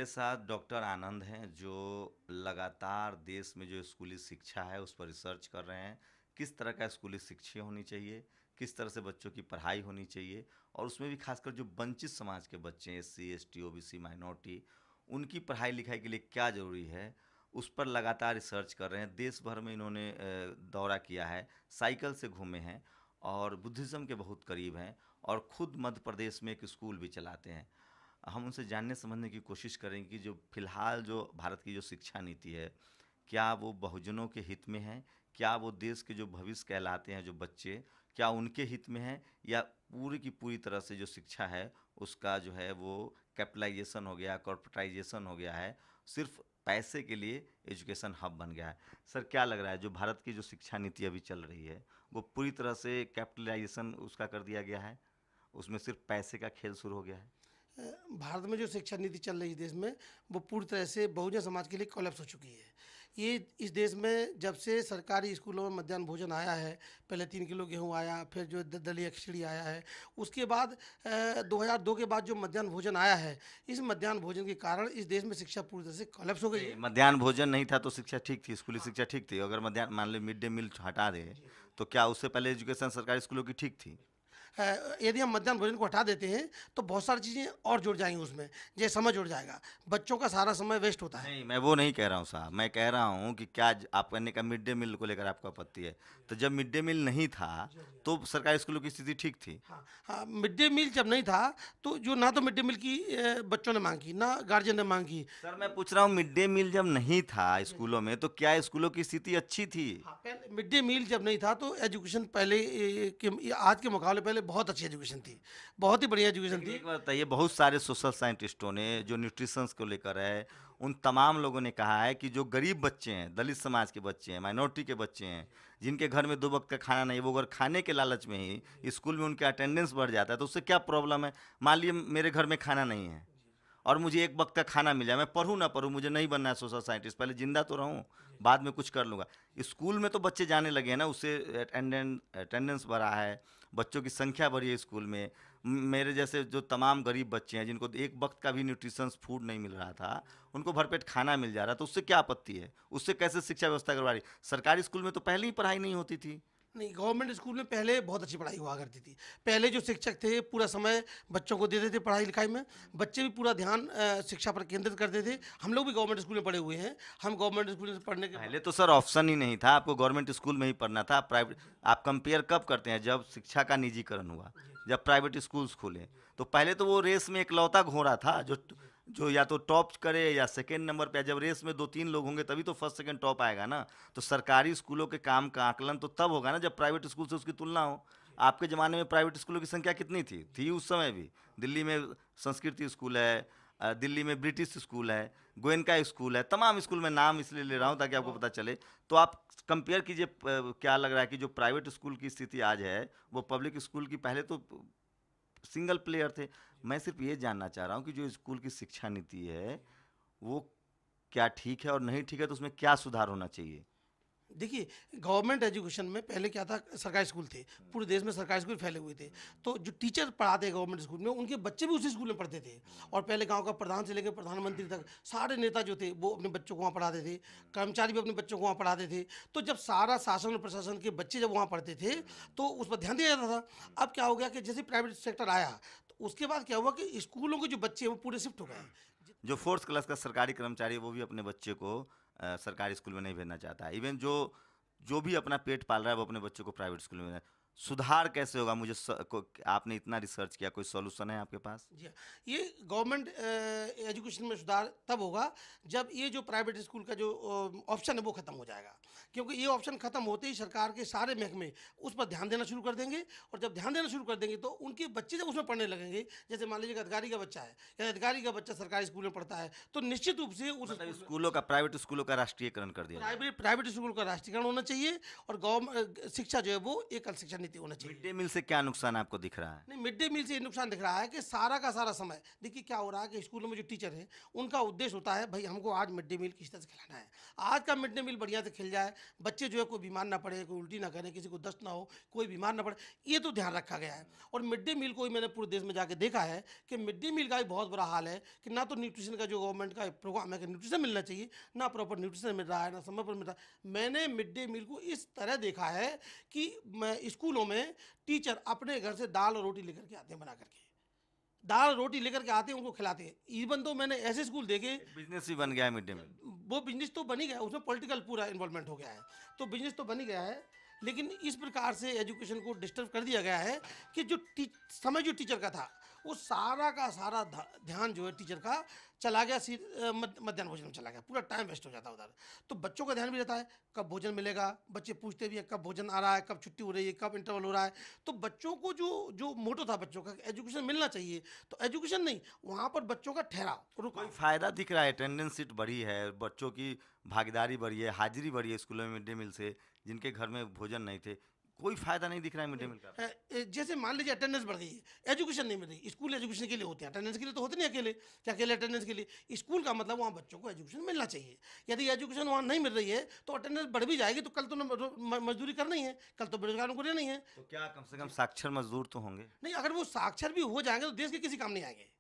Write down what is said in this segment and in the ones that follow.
मेरे साथ डॉक्टर आनंद हैं जो लगातार देश में जो स्कूली शिक्षा है उस पर रिसर्च कर रहे हैं। किस तरह का स्कूली शिक्षा होनी चाहिए, किस तरह से बच्चों की पढ़ाई होनी चाहिए और उसमें भी खासकर जो वंचित समाज के बच्चे हैं, एससी, एसटी, ओबीसी, माइनॉरिटी, उनकी पढ़ाई लिखाई के लिए क्या ज़रूरी है, उस पर लगातार रिसर्च कर रहे हैं। देश भर में इन्होंने दौरा किया है, साइकिल से घूमे हैं और बुद्धिज़्म के बहुत करीब हैं और ख़ुद मध्य प्रदेश में एक स्कूल भी चलाते हैं। हम उनसे जानने समझने की कोशिश करेंगे कि जो फ़िलहाल जो भारत की जो शिक्षा नीति है, क्या वो बहुजनों के हित में है? क्या वो देश के जो भविष्य कहलाते हैं जो बच्चे, क्या उनके हित में है? या पूरी की पूरी तरह से जो शिक्षा है, उसका जो है वो कैपिटलाइज़ेशन हो गया, कॉर्पोरेटाइज़ेशन हो गया है, सिर्फ़ पैसे के लिए एजुकेशन हब बन गया है। सर क्या लग रहा है जो भारत की जो शिक्षा नीति अभी चल रही है, वो पूरी तरह से कैपिटलाइज़ेशन उसका कर दिया गया है? उसमें सिर्फ़ पैसे का खेल शुरू हो गया है? भारत में जो शिक्षा नीति चल रही है देश में, वो पूरी तरह से बहुजन समाज के लिए कोलैप्स हो चुकी है। ये इस देश में जब से सरकारी स्कूलों में मध्याह्न भोजन आया है, पहले 3 किलो गेहूँ आया, फिर जो दलीय खिचड़ी आया है, उसके बाद 2002 के बाद जो मध्याह्न भोजन आया है, इस मध्याह्न भोजन के कारण इस देश में शिक्षा पूरी तरह से कोलैप्स हो गई नहीं, है। मध्याह्न भोजन नहीं था तो शिक्षा ठीक थी, स्कूली शिक्षा ठीक थी। अगर मध्याह्न मान लो मिड डे मील हटा दें, तो क्या उससे पहले एजुकेशन सरकारी स्कूलों की ठीक थी? यदि हम मध्याह्न भोजन को हटा देते हैं तो बहुत सारी चीज़ें और जुड़ जाएंगी उसमें, जैसे समय जुड़ जाएगा, बच्चों का सारा समय वेस्ट होता है। नहीं, मैं वो नहीं कह रहा हूँ साहब, मैं कह रहा हूँ कि क्या आप कहने का मिड डे मील को लेकर आपको आपत्ति है? तो जब मिड डे मील नहीं था, तो सरकारी स्कूलों की स्थिति ठीक थी। हाँ हाँ, मिड डे मील जब नहीं था तो जो ना तो मिड डे मील की बच्चों ने मांग की, ना गार्जियन ने मांग की। सर मैं पूछ रहा हूँ मिड डे मील जब नहीं था स्कूलों में, तो क्या स्कूलों की स्थिति अच्छी थी? हाँ, पहले मिड डे मील जब नहीं था तो एजुकेशन पहले आज के मुकाबले पहले बहुत अच्छी एजुकेशन थी, बहुत ही बढ़िया एजुकेशन लेकिन थी। एक बात बताइए, बहुत सारे सोशल साइंटिस्टों ने जो न्यूट्रिशंस को लेकर है, उन तमाम लोगों ने कहा है कि जो गरीब बच्चे हैं, दलित समाज के बच्चे हैं, माइनॉरिटी के बच्चे हैं, जिनके घर में 2 वक्त का खाना नहीं, वो अगर खाने के लालच में ही स्कूल में उनका अटेंडेंस बढ़ जाता है, तो उससे क्या प्रॉब्लम है? मान लीजिए मेरे घर में खाना नहीं है और मुझे एक वक्त का खाना मिल जाए, मैं पढ़ूँ ना पढ़ूँ, मुझे नहीं बनना है सोशल साइंटिस्ट, पहले जिंदा तो रहूँ, बाद में कुछ कर लूँगा। स्कूल में तो बच्चे जाने लगे हैं ना, उससे अटेंडेंस बढ़ा है, बच्चों की संख्या बढ़ी है स्कूल में। मेरे जैसे जो तमाम गरीब बच्चे हैं जिनको एक वक्त का भी न्यूट्रिशंस फूड नहीं मिल रहा था, उनको भरपेट खाना मिल जा रहा है, तो उससे क्या आपत्ति है? उससे कैसे शिक्षा व्यवस्था करवा रही? सरकारी स्कूल में तो पहले ही पढ़ाई नहीं होती थी। नहीं, गवर्नमेंट स्कूल में पहले बहुत अच्छी पढ़ाई हुआ करती थी। पहले जो शिक्षक थे पूरा समय बच्चों को देते थे पढ़ाई लिखाई में, बच्चे भी पूरा ध्यान शिक्षा पर केंद्रित करते थे। हम लोग भी गवर्नमेंट स्कूल में पढ़े हुए हैं, हम गवर्नमेंट स्कूल में पढ़ने के पहले बाद। तो सर ऑप्शन ही नहीं था, आपको गवर्नमेंट स्कूल में ही पढ़ना था। प्राइवेट आप कंपेयर कब करते हैं? जब शिक्षा का निजीकरण हुआ, जब प्राइवेट स्कूल्स खुले, तो पहले तो वो रेस में इकलौता घोड़ा था जो जो या तो टॉप करे या सेकेंड नंबर पे। जब रेस में 2-3 लोग होंगे तभी तो फर्स्ट सेकेंड टॉप आएगा ना। तो सरकारी स्कूलों के काम का आकलन तो तब होगा ना जब प्राइवेट स्कूल से उसकी तुलना हो। आपके ज़माने में प्राइवेट स्कूलों की संख्या कितनी थी उस समय भी। दिल्ली में संस्कृति स्कूल है, दिल्ली में ब्रिटिश स्कूल है, गोयनका स्कूल है, तमाम स्कूल में नाम इसलिए ले रहा हूँ ताकि आपको पता चले। तो आप कंपेयर कीजिए, क्या लग रहा है कि जो प्राइवेट स्कूल की स्थिति आज है वो पब्लिक स्कूल की पहले तो सिंगल प्लेयर थे। मैं सिर्फ ये जानना चाह रहा हूँ कि जो स्कूल की शिक्षा नीति है वो क्या ठीक है और नहीं ठीक है, तो उसमें क्या सुधार होना चाहिए? देखिए, गवर्नमेंट एजुकेशन में पहले क्या था, सरकारी स्कूल थे, पूरे देश में सरकारी स्कूल फैले हुए थे। तो जो टीचर पढ़ाते हैं गवर्नमेंट स्कूल में, उनके बच्चे भी उसी स्कूल में पढ़ते थे। और पहले गांव का प्रधान से लेकर प्रधानमंत्री तक सारे नेता जो थे वो अपने बच्चों को वहाँ पढ़ाते थे, कर्मचारी भी अपने बच्चों को वहाँ पढ़ाते थे। तो जब सारा शासन और प्रशासन के बच्चे जब वहाँ पढ़ते थे तो उस पर ध्यान दिया जाता था। अब क्या हो गया कि जैसे प्राइवेट सेक्टर आया तो उसके बाद क्या हुआ कि स्कूलों के जो बच्चे हैं वो पूरे शिफ्ट हो गए। जो फोर्थ क्लास का सरकारी कर्मचारी है वो भी अपने बच्चे को सरकारी स्कूल में नहीं भेजना चाहता है। इवन जो जो भी अपना पेट पाल रहा है वो अपने बच्चों को प्राइवेट स्कूल में सुधार कैसे होगा? आपने इतना रिसर्च किया, कोई सॉल्यूशन है आपके पास? जी हाँ, ये गवर्नमेंट एजुकेशन में सुधार तब होगा जब ये जो प्राइवेट स्कूल का जो ऑप्शन है वो खत्म हो जाएगा। क्योंकि ये ऑप्शन खत्म होते ही सरकार के सारे महकमे उस पर ध्यान देना शुरू कर देंगे। और जब ध्यान देना शुरू कर देंगे तो उनके बच्चे जब उसमें पढ़ने लगेंगे, जैसे मान लीजिए अधिकारी का बच्चा है या अधिकारी का बच्चा सरकारी स्कूल में पढ़ता है, तो निश्चित रूप से उस मतलब स्कूल में स्कूलों का, प्राइवेट स्कूलों का राष्ट्रीयकरण कर दिया जाए। प्राइवेट प्राइवेट स्कूल का राष्ट्रीयकरण होना चाहिए और गवर्नमेंट शिक्षा जो है वो एकल शिक्षा नीति होना चाहिए। मिड डे मील से क्या नुकसान आपको दिख रहा है? नहीं, मिड डे मील से ये नुकसान दिख रहा है कि सारा का सारा समय, देखिए क्या हो रहा है कि स्कूलों में जो टीचर हैं उनका उद्देश्य होता है भाई हमको आज मिड डे मील किस तरह से खिलाना है, आज का मिड डे मील बढ़िया से खिल जाए, बच्चे जो है कोई बीमार ना पड़े, कोई उल्टी ना करे, किसी को दस्त ना हो, कोई बीमार ना पड़े, ये तो ध्यान रखा गया है। और मिड डे मील को ही मैंने पूरे देश में जाके देखा है कि मिड डे मील का भी बहुत बुरा हाल है कि ना तो न्यूट्रिशन का जो गवर्नमेंट का प्रोग्राम है कि न्यूट्रिशन मिलना चाहिए, ना प्रॉपर न्यूट्रिशन मिल रहा है, ना समय पर मिल रहा है। मैंने मिड डे मील को इस तरह देखा है कि स्कूलों में टीचर अपने घर से दाल और रोटी लेकर के आते हैं, बना करके दाल रोटी लेकर के आते हैं, उनको खिलाते हैं। इवन तो मैंने ऐसे स्कूल देखे, बिजनेस भी बन गया है मिड डे मील। वो बिजनेस तो बन ही गया, उसमें पॉलिटिकल पूरा इन्वॉल्वमेंट हो गया है, तो बिजनेस तो बन ही गया है, लेकिन इस प्रकार से एजुकेशन को डिस्टर्ब कर दिया गया है कि जो समय जो टीचर का था वो सारा का सारा ध्यान जो है टीचर का चला गया मध्याह्न भोजन में चला गया, पूरा टाइम वेस्ट हो जाता है उधर। तो बच्चों का ध्यान भी रहता है कब भोजन मिलेगा, बच्चे पूछते भी हैं कब भोजन आ रहा है, कब छुट्टी हो रही है, कब इंटरवल हो रहा है। तो बच्चों को जो जो मोटो था बच्चों का एजुकेशन मिलना चाहिए, तो एजुकेशन नहीं, वहाँ पर बच्चों का ठहराव कोई रुका। फायदा दिख रहा है? अटेंडेंस सीट बढ़ी है, बच्चों की भागीदारी बढ़ी है, हाजिरी बढ़ी है स्कूलों में मिड डे मील से, जिनके घर में भोजन नहीं थे। कोई फायदा नहीं दिख रहा है मिड डे मील का? जैसे मान लीजिए अटेंडेंस बढ़ गई है, एजुकेशन नहीं मिल रही, स्कूल एजुकेशन के लिए होते हैं, अटेंडेंस के लिए तो होते नहीं अकेले, क्या अकेले अटेंडेंस के लिए? स्कूल का मतलब वहाँ बच्चों को एजुकेशन मिलना चाहिए। यदि एजुकेशन वहाँ नहीं मिल रही है तो अटेंडेंस बढ़ भी जाएगी, तो कल तो मजदूरी करना ही है, कल तो बेरोजगारों को रहना ही है। तो क्या कम से कम साक्षर मजदूर तो होंगे? नहीं, अगर वो साक्षर भी हो जाएंगे तो देश के किसी काम नहीं आएंगे।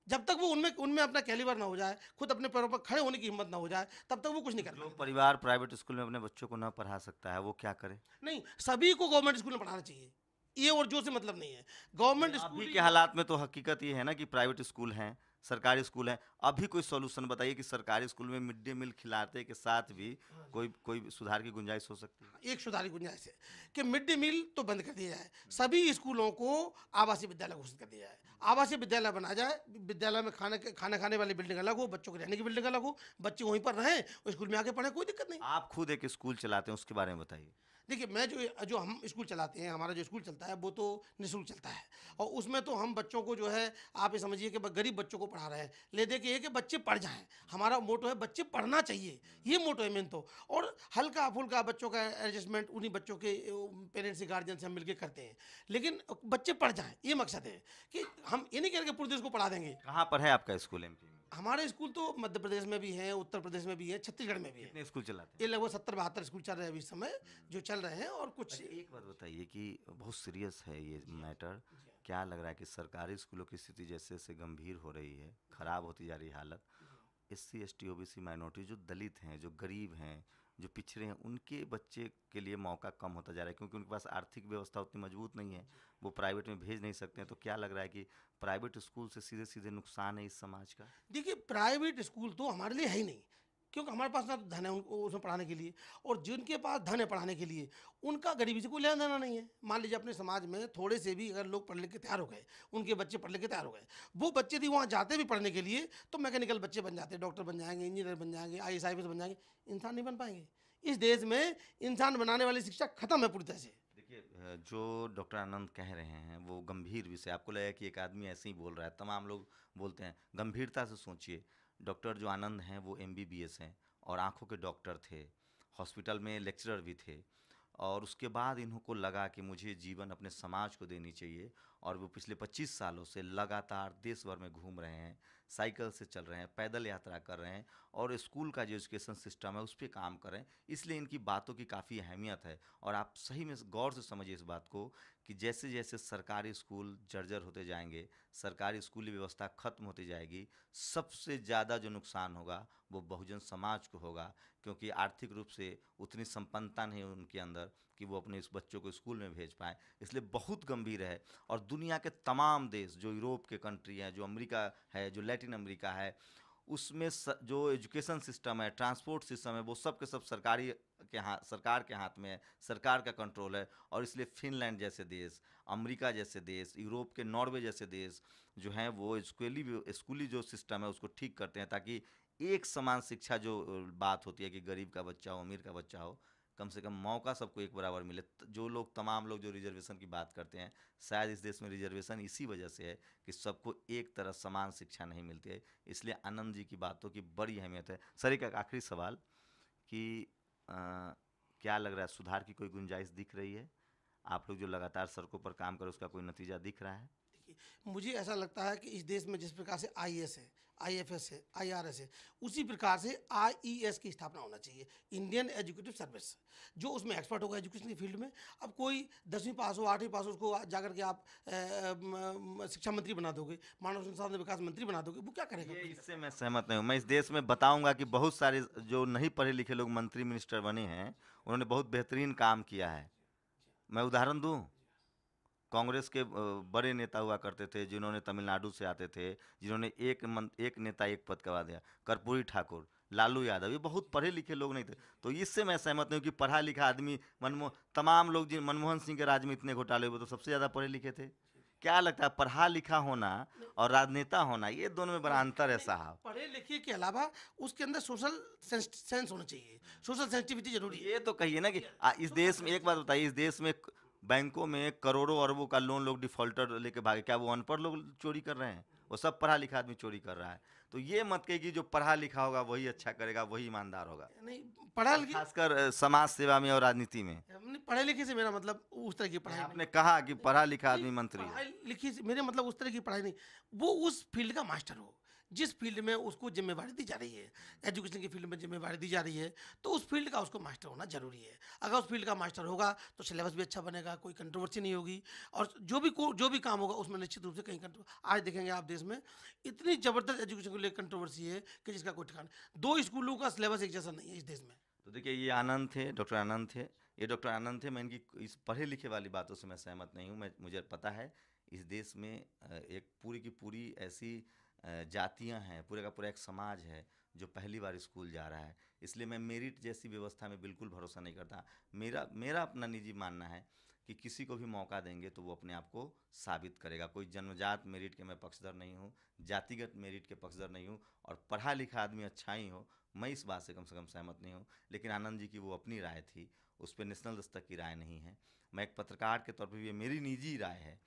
जब तक वो उनमें उनमें अपना कैलिबर ना हो जाए, खुद अपने पैरों पर खड़े होने की हिम्मत ना हो जाए, तब तक वो कुछ नहीं कर जो पाएंगे। परिवार प्राइवेट स्कूल में अपने बच्चों को न पढ़ा सकता है वो क्या करे? नहीं, सभी को गवर्नमेंट स्कूल में पढ़ाना चाहिए, ये और जो से मतलब नहीं है, गवर्नमेंट अभी स्कूल के हालात में तो हकीकत ये है ना कि प्राइवेट स्कूल हैं, सरकारी स्कूल हैं। अभी कोई सॉल्यूशन बताइए कि सरकारी स्कूल में मिड डे मील खिलाते के साथ भी कोई कोई सुधार की गुंजाइश हो सकती है? एक सुधार की गुंजाइश है कि मिड डे मील तो बंद कर दिया जाए, सभी स्कूलों को आवासीय विद्यालय घोषित कर दिया जाए, आवासीय विद्यालय बनाया जाए, विद्यालय में खाना खाने वाली बिल्डिंग अलग हो, बच्चों के रहने की बिल्डिंग अलग हो, बच्चे वहीं पर रहें और स्कूल में आके पढ़ें, कोई दिक्कत नहीं। आप खुद एक स्कूल चलाते हैं, उसके बारे में बताइए। देखिए, मैं जो जो हम स्कूल चलाते हैं, हमारा जो स्कूल चलता है वो तो निःशुल्क चलता है, और उसमें तो हम बच्चों को जो है आप ये समझिए कि गरीब बच्चों को पढ़ा रहे हैं, ले दे के ये कि बच्चे पढ़ जाएं। हमारा मोटो है बच्चे पढ़ना चाहिए, ये मोटो है मेन तो। और हल्का फुल्का बच्चों का एडजस्टमेंट उन्हीं बच्चों के पेरेंट्स से गार्जियन से हम मिलकर करते हैं, लेकिन बच्चे पढ़ जाएं, ये मकसद है कि हम ये नहीं कह रहे कि पूरे देश को पढ़ा देंगे। कहाँ पर है आपका स्कूल एमपी में? हमारे स्कूल तो मध्य प्रदेश में भी हैं, उत्तर प्रदेश में भी है, छत्तीसगढ़ में भी है। कितने स्कूल चलाते ये हैं? लगभग 70-72 स्कूल चल रहे हैं अभी इस समय, जो चल रहे हैं, और कुछ। अच्छा, एक बात बताइए कि बहुत सीरियस है ये मैटर। क्या लग रहा है कि सरकारी स्कूलों की स्थिति जैसे जैसे गंभीर हो रही है, खराब होती जा रही है हालत, एससी एसटी ओबीसी माइनॉरिटी जो दलित हैं, जो गरीब हैं, जो पिछड़े हैं, उनके बच्चे के लिए मौका कम होता जा रहा है क्योंकि उनके पास आर्थिक व्यवस्था उतनी मजबूत नहीं है, वो प्राइवेट में भेज नहीं सकते हैं। तो क्या लग रहा है कि प्राइवेट स्कूल से सीधे सीधे नुकसान है इस समाज का? देखिए, प्राइवेट स्कूल तो हमारे लिए है ही नहीं, क्योंकि हमारे पास ना तो धन है उनको उसमें पढ़ाने के लिए, और जिनके पास धन है पढ़ाने के लिए उनका गरीबी से कोई लेना देना नहीं है। मान लीजिए अपने समाज में थोड़े से भी अगर लोग पढ़ लिख के तैयार हो गए, उनके बच्चे पढ़ लिख के तैयार हो गए, वो बच्चे यदि वहाँ जाते भी पढ़ने के लिए तो मैकेनिकल बच्चे बन जाते हैं, डॉक्टर बन जाएंगे, इंजीनियर बन जाएंगे, IAS IPS बन जाएंगे, इंसान नहीं बन पाएंगे। इस देश में इंसान बनाने वाली शिक्षा खत्म है पूरी तरह से। देखिए, जो डॉक्टर आनंद कह रहे हैं वो गंभीर विषय। आपको लगेगा कि एक आदमी ऐसे ही बोल रहा है, तमाम लोग बोलते हैं, गंभीरता से सोचिए। डॉक्टर जो आनंद हैं वो MBBS हैं और आंखों के डॉक्टर थे, हॉस्पिटल में लेक्चरर भी थे, और उसके बाद इनको लगा कि मुझे जीवन अपने समाज को देनी चाहिए, और वो पिछले 25 सालों से लगातार देश भर में घूम रहे हैं, साइकिल से चल रहे हैं, पैदल यात्रा कर रहे हैं, और स्कूल का जो एजुकेशन सिस्टम है उस पर काम कर रहे हैं। इसलिए इनकी बातों की काफ़ी अहमियत है। और आप सही में गौर से समझिए इस बात को कि जैसे जैसे सरकारी स्कूल जर्जर होते जाएंगे, सरकारी स्कूली व्यवस्था खत्म होती जाएगी, सबसे ज़्यादा जो नुकसान होगा वो बहुजन समाज को होगा, क्योंकि आर्थिक रूप से उतनी संपन्नता नहीं है उनके अंदर कि वो अपने इस बच्चों को स्कूल में भेज पाएँ। इसलिए बहुत गंभीर है। और दुनिया के तमाम देश, जो यूरोप के कंट्री हैं, जो अमेरिका है, जो लैटिन अमेरिका है, उसमें जो एजुकेशन सिस्टम है, ट्रांसपोर्ट सिस्टम है, वो सब के सब सरकार के हाथ में है, सरकार का कंट्रोल है। और इसलिए फिनलैंड जैसे देश, अमेरिका जैसे देश, यूरोप के नॉर्वे जैसे देश जो हैं वो स्कूली जो सिस्टम है उसको ठीक करते हैं, ताकि एक समान शिक्षा जो बात होती है कि गरीब का बच्चा हो, अमीर का बच्चा हो, कम से कम मौका सबको एक बराबर मिले। तमाम लोग जो रिजर्वेशन की बात करते हैं, शायद इस देश में रिजर्वेशन इसी वजह से है कि सबको एक तरह समान शिक्षा नहीं मिलती है। इसलिए आनंद जी की बातों की बड़ी अहमियत है। सर, एक आखिरी सवाल कि क्या लग रहा है, सुधार की कोई गुंजाइश दिख रही है? आप लोग जो लगातार सड़कों पर काम कर उसका कोई नतीजा दिख रहा है? देखिए, मुझे ऐसा लगता है कि इस देश में जिस प्रकार से आईएएस है, आईएफएस है, आईआरएस है, उसी प्रकार से आईईएस की स्थापना होना चाहिए, इंडियन एजुकेटिव सर्विस, जो उसमें एक्सपर्ट होगा एजुकेशन की फील्ड में। अब कोई 10वीं पास हो, 8वीं पास हो, उसको जाकर के आप शिक्षा मंत्री बना दोगे, मानव संसाधन विकास मंत्री बना दोगे, वो क्या करेगा? ये इससे मैं सहमत नहीं हूँ। मैं इस देश में बताऊंगा कि बहुत सारे जो नहीं पढ़े लिखे लोग मंत्री मिनिस्टर बने हैं, उन्होंने बहुत बेहतरीन काम किया है। मैं उदाहरण दूं, कांग्रेस के बड़े नेता हुआ करते थे, जिन्होंने तमिलनाडु से आते थे, जिन्होंने एक नेता एक पद करवा दिया, कर्पूरी ठाकुर, लालू यादव, ये बहुत पढ़े लिखे लोग नहीं थे। तो इससे मैं सहमत नहीं हूँ कि पढ़ा लिखा आदमी तमाम लोग जिन मनमोहन सिंह के राज में इतने घोटाले हुए तो सबसे ज़्यादा पढ़े लिखे थे। क्या लगता है, पढ़ा लिखा होना और राजनेता होना, ये दोनों में बड़ा अंतर है साहब। पढ़े लिखे के अलावा उसके अंदर सोशल सेंस होना चाहिए, सोशल सेंसिटिविटी जरूरी है। ये तो कहिए ना कि इस देश में, एक बात बताइए, इस देश में बैंकों में करोड़ों अरबों का लोन लोग डिफॉल्टर लेके भागे, क्या वो अनपढ़ लोग चोरी कर रहे हैं? वो सब पढ़ा लिखा आदमी चोरी कर रहा है। तो ये मत कहिए कि जो पढ़ा लिखा होगा वही अच्छा करेगा, वही ईमानदार होगा, नहीं, पढ़ा लिखा, खासकर समाज सेवा में और राजनीति में। पढ़े लिखे से मेरा मतलब उस तरह की पढ़ाई नहीं। आपने कहा कि पढ़ा लिखा आदमी मंत्री है। पढ़ाई लिखी से मेरे मतलब उस तरह की पढ़ाई नहीं, वो उस फील्ड का मास्टर हो, जिस फील्ड में उसको जिम्मेवारी दी जा रही है, एजुकेशन की फील्ड में जिम्मेवारी दी जा रही है, तो उस फील्ड का उसको मास्टर होना जरूरी है। अगर उस फील्ड का मास्टर होगा तो सिलेबस भी अच्छा बनेगा, कोई कंट्रोवर्सी नहीं होगी, और जो भी काम होगा उसमें निश्चित रूप से कहीं आज देखेंगे आप देश में इतनी जबरदस्त एजुकेशन को लेकर कंट्रोवर्सी है कि जिसका कोई ठिकाना। 2 स्कूलों का सिलेबस एक जैसा नहीं है इस देश में। तो देखिए, ये आनंद थे, डॉक्टर आनंद थे, ये डॉक्टर आनंद थे। मैं इनकी इस पढ़े लिखे वाली बातों से मैं सहमत नहीं हूँ। मुझे पता है इस देश में एक पूरी की पूरी ऐसी जातियां हैं, पूरे का पूरा एक समाज है जो पहली बार स्कूल जा रहा है। इसलिए मैं मेरिट जैसी व्यवस्था में बिल्कुल भरोसा नहीं करता। मेरा अपना निजी मानना है कि किसी को भी मौका देंगे तो वो अपने आप को साबित करेगा। कोई जन्मजात मेरिट के मैं पक्षधर नहीं हूँ, जातिगत मेरिट के पक्षधर नहीं हूँ, और पढ़ा लिखा आदमी अच्छा ही हो, मैं इस बात से कम सहमत नहीं हूँ। लेकिन आनंद जी की वो अपनी राय थी, उस पर नेशनल दस्तक की राय नहीं है। मैं एक पत्रकार के तौर पर भी, ये मेरी निजी राय है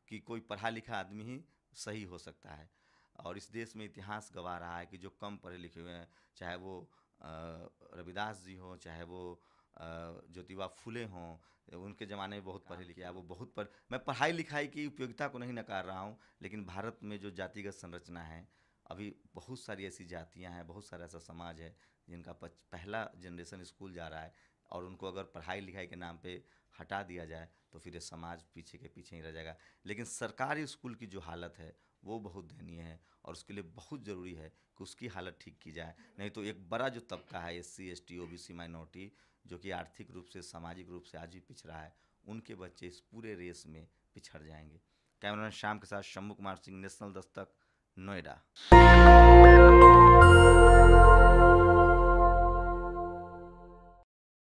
कि कोई पढ़ा लिखा आदमी ही सही हो सकता है। और इस देश में इतिहास गवाह रहा है कि जो कम पढ़े लिखे हुए हैं, चाहे वो रविदास जी हों, चाहे वो ज्योतिबा फुले हों, उनके ज़माने में बहुत पढ़े लिखे हैं, वो बहुत मैं पढ़ाई लिखाई की उपयोगिता को नहीं नकार रहा हूँ, लेकिन भारत में जो जातिगत संरचना है, अभी बहुत सारी ऐसी जातियाँ हैं, बहुत सारा ऐसा समाज है जिनका पहला जनरेशन स्कूल जा रहा है, और उनको अगर पढ़ाई लिखाई के नाम पे हटा दिया जाए तो फिर ये समाज पीछे के पीछे ही रह जाएगा। लेकिन सरकारी स्कूल की जो हालत है वो बहुत दयनीय है, और उसके लिए बहुत ज़रूरी है कि उसकी हालत ठीक की जाए। नहीं तो एक बड़ा जो तबका है, SC ST OBC माइनॉरिटी, जो कि आर्थिक रूप से, सामाजिक रूप से आज भी पिछड़ा है, उनके बच्चे इस पूरे रेस में पिछड़ जाएंगे। कैमरामैन श्याम के साथ शंभू कुमार सिंह, नेशनल दस्तक, नोएडा।